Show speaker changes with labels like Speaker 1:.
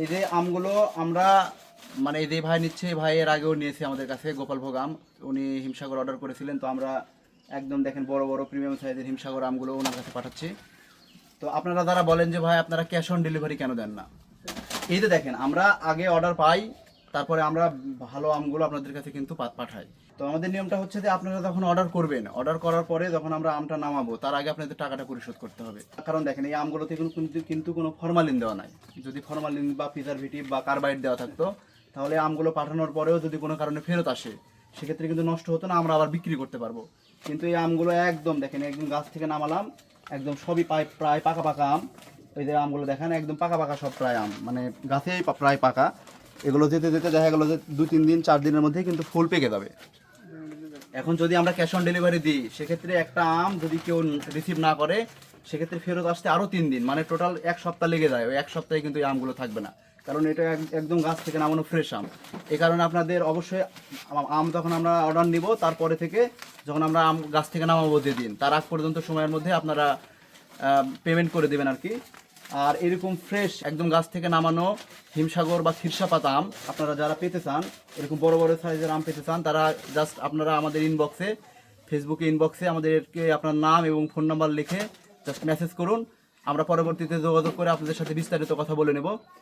Speaker 1: এই যে আমগুলো আমরা মানে এই যে ভাই নিচ্ছে, ভাই এর আগেও নিয়েছে আমাদের কাছে গোপালভোগ আম, উনি হিমসাগর অর্ডার করেছিলেন। তো আমরা একদম দেখেন বড় বড় প্রিমিয়াম সাইজের হিমসাগর আমগুলো ওনার কাছে পাঠাচ্ছি। তো আপনারা যারা বলেন যে ভাই আপনারা ক্যাশ অন ডেলিভারি কেন দেন না, এই যে দেখেন আমরা আগে অর্ডার পাই, তারপরে আমরা ভালো আমগুলো আপনাদের কাছে কিন্তু পাঠাই। তো আমাদের নিয়মটা হচ্ছে যে আপনারা যখন অর্ডার করবেন, অর্ডার করার পরে যখন আমরা আমটা নামাবো তার আগে আপনাদের টাকাটা পরিশোধ করতে হবে। কারণ দেখেন এই আমগুলোতে কিন্তু কোনো ফরমালিন দেওয়া নাই। যদি ফরমালিন বা প্রিজারভেটিভ বা কার্বাইড দেওয়া থাকতো তাহলে আমগুলো পাঠানোর পরেও যদি কোনো কারণে ফেরত আসে সেক্ষেত্রে কিন্তু নষ্ট হতো না, আমরা আবার বিক্রি করতে পারবো। কিন্তু এই আমগুলো একদম দেখেন একদম গাছ থেকে নামালাম, একদম সবই প্রায় পাকা পাকা আম। এই যে আমগুলো দেখেন একদম পাকা পাকা সব প্রায় আম, মানে গাছেই প্রায় পাকা। এগুলো যেতে যেতে দেখা গেলো যে 2-3 দিন 4 দিনের মধ্যেই কিন্তু ফুল পেকে যাবে। এখন যদি আমরা ক্যাশ অন ডেলিভারি দিই সেক্ষেত্রে একটা আম যদি কেউ রিসিভ না করে সেক্ষেত্রে ফেরত আসতে আরও 3 দিন, মানে টোটাল 1 সপ্তাহ লেগে যায়। ওই 1 সপ্তাহে কিন্তু এই আমগুলো থাকবে না, কারণ এটা একদম গাছ থেকে নামানো ফ্রেশ আম। এই কারণে আপনাদের অবশ্যই আম যখন আমরা অর্ডার নিব তারপরে থেকে যখন আমরা আম গাছ থেকে নামাবো যেদিন, তার আগ পর্যন্ত সময়ের মধ্যে আপনারা পেমেন্ট করে দেবেন আর কি। আর এরকম ফ্রেশ একদম গাছ থেকে নামানো হিমসাগর বা খিরসাপাত আম আপনারা যারা পেতে চান, এরকম বড় বড় সাইজের আম পেতে চান, তারা জাস্ট আপনারা আমাদের ইনবক্সে, ফেসবুকে ইনবক্সে আমাদেরকে আপনার নাম এবং ফোন নাম্বার লিখে জাস্ট মেসেজ করুন। আমরা পরবর্তীতে যোগাযোগ করে আপনাদের সাথে বিস্তারিত কথা বলে নেব।